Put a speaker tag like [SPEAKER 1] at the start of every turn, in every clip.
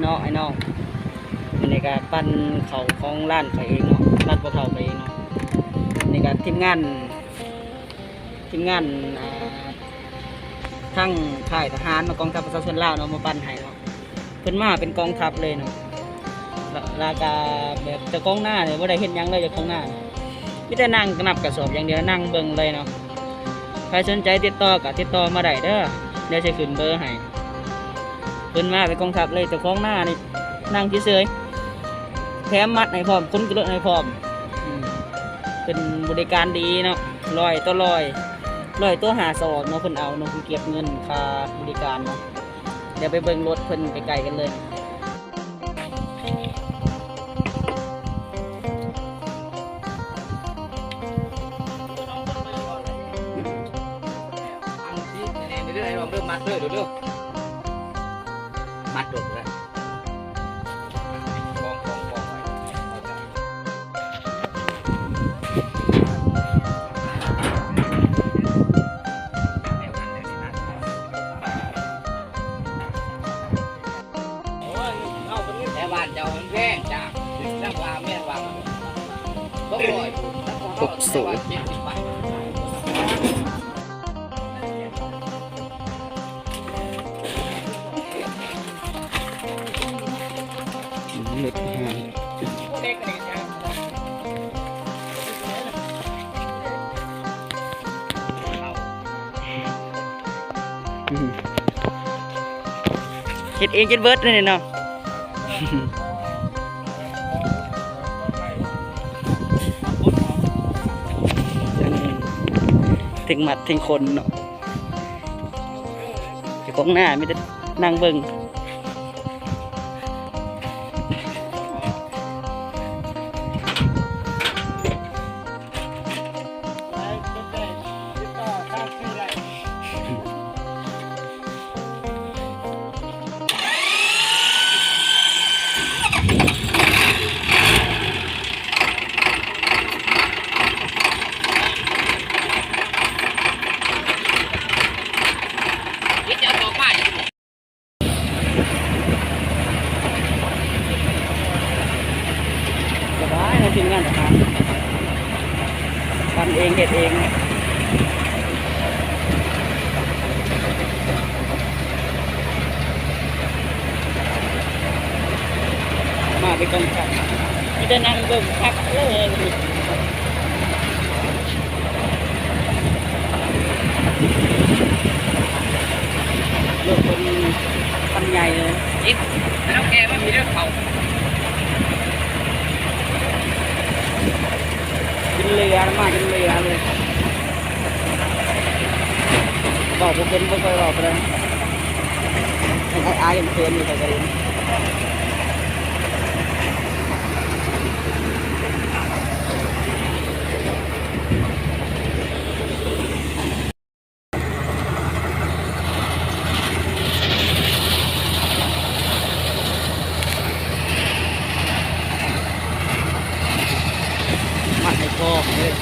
[SPEAKER 1] เนาะไอ้น้องในการปั้นเขาของร้านเขาเองเนาะร้านพวกเขาไปเองเนาะในการทีมงานทั้งค่ายทหารมากองทัพประชาชนลาวเนาะมาปั้นให้เนาะเพิ่นมาเป็นกองทัพเลยเนาะราคาแบบจะกองหน้าเนี่ยว่าได้เห็นยังเลยจะกองหน้าไม่ได้นั่งนับกระสอบอย่างเดียวนั่งเบิ่งเลยเนาะใครสนใจติดต่อกับติดต่อมาได้เด้อเดี๋ยวจะขึ้นเบอร์ให้เพิ่นมาเป็นกองทัพเลยแต่กองหน้านี่นั่งเฉยๆแถมมัดให้พร้อมคนกระโดดให้พร้อมเป็นบริการดีเนาะ100 ต่อ 100ตัวหาสอบเนาะเพิ่นเอาเนาะเพิ่นเก็บเงินค่าบริการเนาะเดี๋ยวไปเบิ่งรถเพิ่นไกลๆกันเลยเรื่อยๆเริ่มมัดเลยเดี๋ยวมัดจบแล้วกองไว้แต่บ้านเจ้ามันแพงจ้าจังหวะแม่นว่าก็บ่อยตกสูงเล็กหายเฮ็ดเองจนเบิดเลยเนาะถึงหมัดถึงคนเนาะแต่ของหน้าไม่ได้นั่งเบิ่งทีมงานทหารทำเองเฮ็ดเองมาเป็นกองทัพไม่ได้นั่งเบิ่งพักเลยเลือกคนพันใหญ่เลยจิ๊บแล้วแกไม่มีเรื่องเขากินเรือมากินเรือเลยบอกผมเป็นไม่เคยบอกเลยไอ้ยังเพื่อนอยู่แต่กันมัดไอ้คอเลย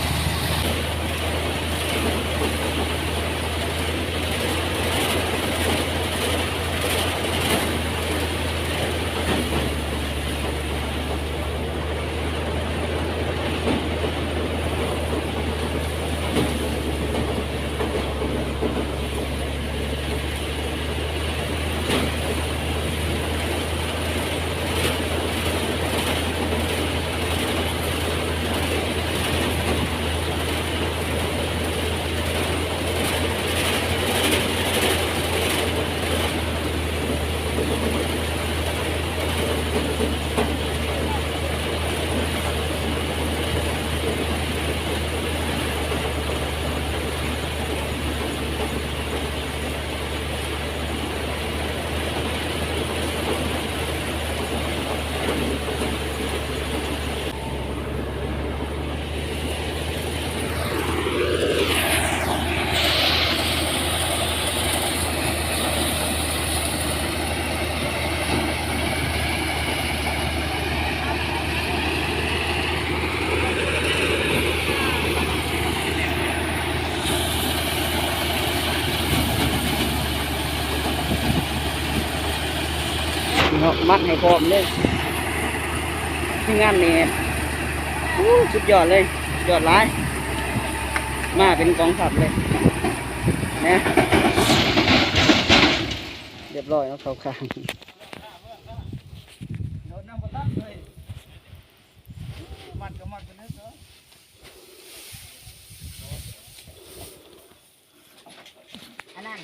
[SPEAKER 1] นาะมัดให้พร้อมเลยที่งานนี่สุดยอดเลยยอดร้ายมาเป็นกองทัพเลยนะเรียบร้อยแล้วเขาข้าง
[SPEAKER 2] อันนั้น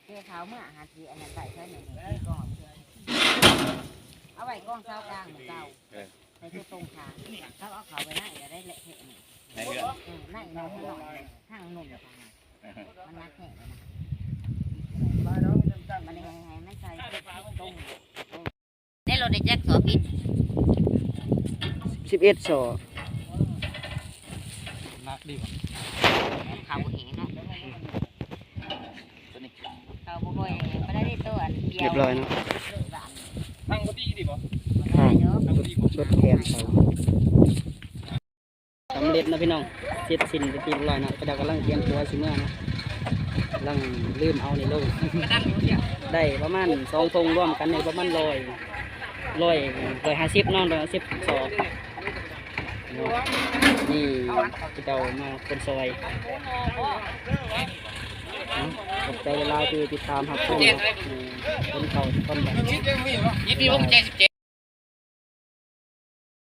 [SPEAKER 2] เจ้าเขาเมื่อหาทีอันนั้นใส่ใช้หนึ่งก่อนเอาไว้กล้องเท้ากลางเหมือนเก่าในที่ตรงขาเขาเอาเขาไปนั่งจะได้เละเทะนี่นั่งนอนข้างนอกข้างนุ่มเลยมันนักแข่งเลยนะมันยังไงไม่ใส่ตรงได้รถได้แจ็คสอพิษ
[SPEAKER 1] 11 ศอก
[SPEAKER 3] นักดีกว่า
[SPEAKER 2] เขาเห็นเนาะเขาบ่อยไม่ได้ตัวเดียว
[SPEAKER 1] เรียบร้อยเนาะ
[SPEAKER 3] นั่งก็ดีดีป่ะ
[SPEAKER 1] ข้าง
[SPEAKER 3] นั่งก็ดีป่ะ
[SPEAKER 1] ชดแขนเขาสำเร็จนะพี่น้องเสร็จสิ้นไปที่เรียบร้อยนะก็เดี๋ยวกำลังเตรียมตัวสิเมื่อนะกำลังลืมเอาในโลกได้ประมาณ2 ธงร่วมกันในประมาณ150เนาะ150 ศอกนี่เจ้ามาคนซอยขอบใจเวลาคือติดตามครับคนเขาคนแบบ
[SPEAKER 3] ยี่ปีผม17